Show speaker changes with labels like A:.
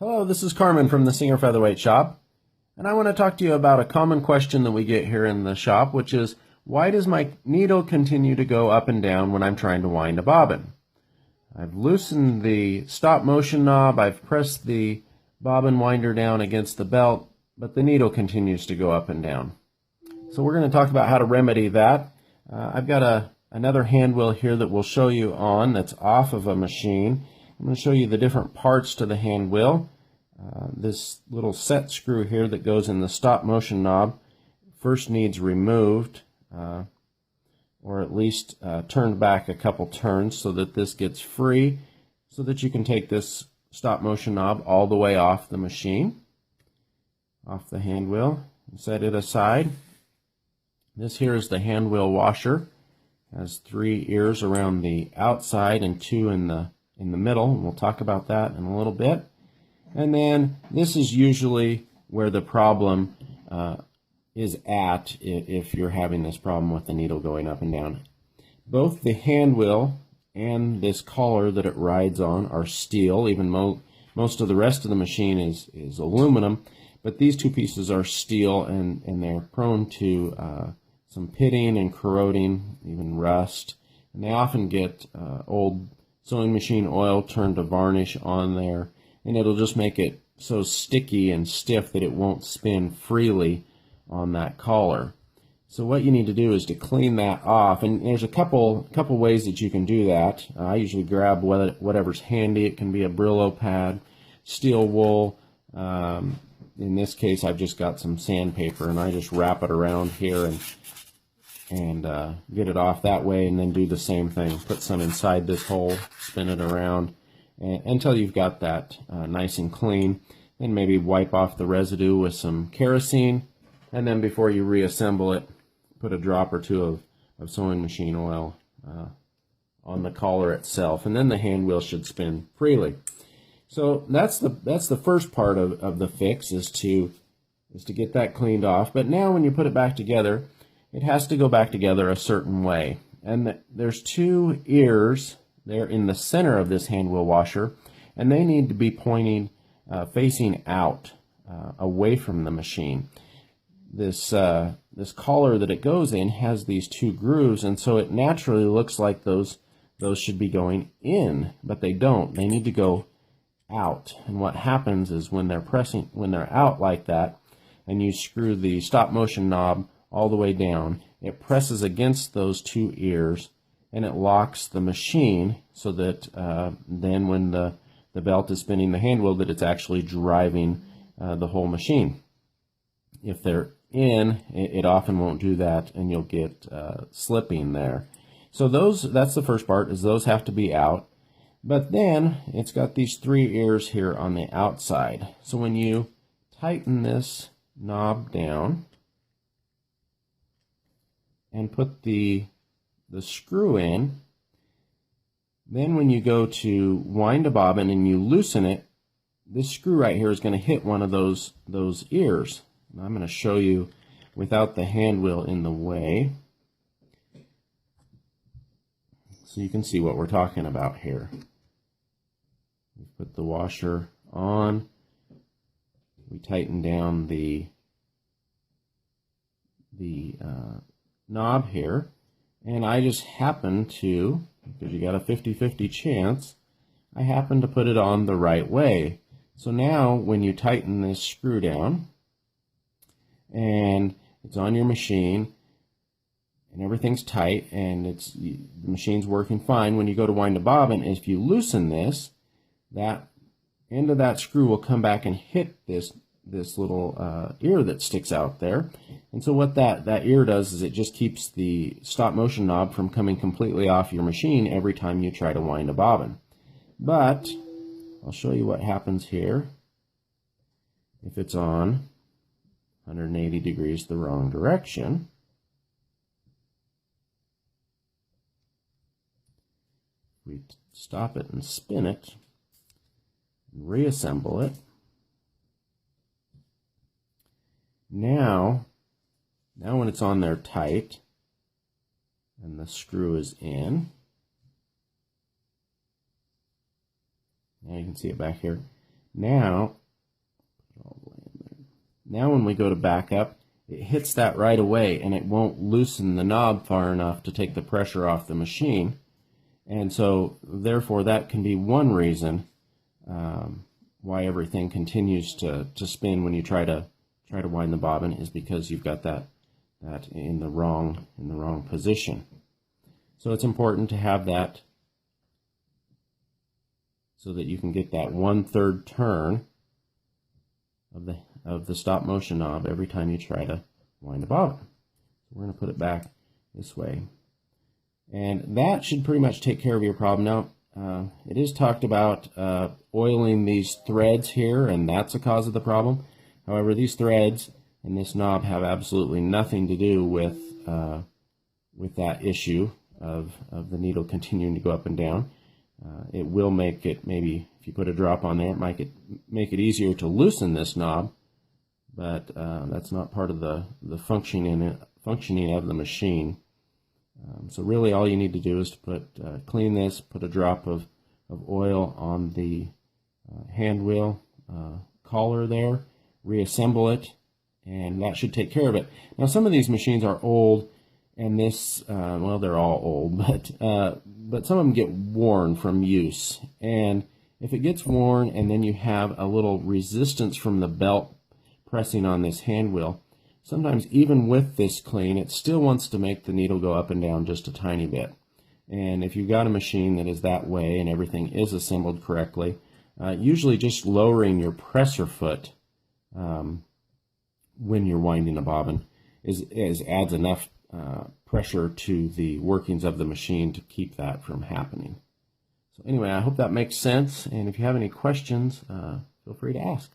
A: Hello, this is Carmen from the Singer Featherweight Shop, and I want to talk to you about a common question that we get here in the shop, which is, why does my needle continue to go up and down when I'm trying to wind a bobbin? I've loosened the stop motion knob, I've pressed the bobbin winder down against the belt, but the needle continues to go up and down. So we're going to talk about how to remedy that. I've got another hand wheel here that we'll show you on that's off of a machine. I'm going to show you the different parts to the hand wheel. This little set screw here that goes in the stop motion knob first needs removed, or at least turned back a couple turns so that this gets free, so that you can take this stop motion knob all the way off the machine, off the hand wheel, and set it aside. This here is the hand wheel washer. It has 3 ears around the outside and 2 in the middle, and we'll talk about that in a little bit. And then this is usually where the problem is at if you're having this problem with the needle going up and down. Both the hand wheel and this collar that it rides on are steel. Even most of the rest of the machine is aluminum, but these two pieces are steel, and they're prone to some pitting and corroding, even rust. And they often get old sewing machine oil turned to varnish on there, and it'll just make it so sticky and stiff that it won't spin freely on that collar. So what you need to do is to clean that off, and there's a couple ways that you can do that. I usually grab whatever's handy. It can be a Brillo pad, steel wool. In this case, I've just got some sandpaper, and I just wrap it around here and get it off that way, and then do the same thing. Put some inside this hole, spin it around until you've got that nice and clean. Then maybe wipe off the residue with some kerosene, and then before you reassemble it, put a drop or two of sewing machine oil on the collar itself, and then the hand wheel should spin freely. So that's the first part of the fix, is to get that cleaned off. But now when you put it back together, it has to go back together a certain way. And there's 2 ears there in the center of this hand wheel washer, and they need to be pointing, facing out, away from the machine. This collar that it goes in has these 2 grooves, and so it naturally looks like those should be going in, but they don't. They need to go out. And what happens is when they're out like that, and you screw the stop motion knob all the way down, it presses against those 2 ears, and it locks the machine so that then when the belt is spinning the hand wheel, that it's actually driving the whole machine. If they're in, it often won't do that, and you'll get slipping there. So that's the first part, is those have to be out. But then it's got these 3 ears here on the outside. So when you tighten this knob down and put the screw in, then when you go to wind a bobbin and you loosen it, this screw right here is going to hit one of those ears. And I'm going to show you without the hand wheel in the way, so you can see what we're talking about here. We put the washer on, we tighten down the knob here, and I just happen to, because you got a 50-50 chance, I happen to put it on the right way. So now when you tighten this screw down and it's on your machine and everything's tight and the machine's working fine, when you go to wind a bobbin, if you loosen this, that end of that screw will come back and hit this little ear that sticks out there. And so what that ear does is it just keeps the stop motion knob from coming completely off your machine every time you try to wind a bobbin. But I'll show you what happens here if it's on 180 degrees the wrong direction. We stop it and spin it, and reassemble it. Now when it's on there tight and the screw is in, now you can see it back here. Now when we go to back up, it hits that right away and it won't loosen the knob far enough to take the pressure off the machine. And so therefore that can be one reason why everything continues to spin when you try to wind the bobbin, is because you've got that in the wrong position. So it's important to have that so that you can get that 1/3 turn of the stop motion knob every time you try to wind a bobbin. So we're going to put it back this way. And that should pretty much take care of your problem. Now, it is talked about oiling these threads here, and that's a cause of the problem. However, these threads and this knob have absolutely nothing to do with that issue of the needle continuing to go up and down. It will make it, maybe if you put a drop on there, it might make it easier to loosen this knob, but that's not part of the functioning of the machine. So really all you need to do is to clean this, put a drop of oil on the hand wheel collar there, reassemble it, and that should take care of it. Now some of these machines are old, and this, well, they're all old, but some of them get worn from use. And if it gets worn and then you have a little resistance from the belt pressing on this hand wheel, sometimes even with this clean, it still wants to make the needle go up and down just a tiny bit. And if you've got a machine that is that way and everything is assembled correctly, usually just lowering your presser foot when you're winding a bobbin adds enough pressure to the workings of the machine to keep that from happening. So anyway, I hope that makes sense, and if you have any questions, feel free to ask.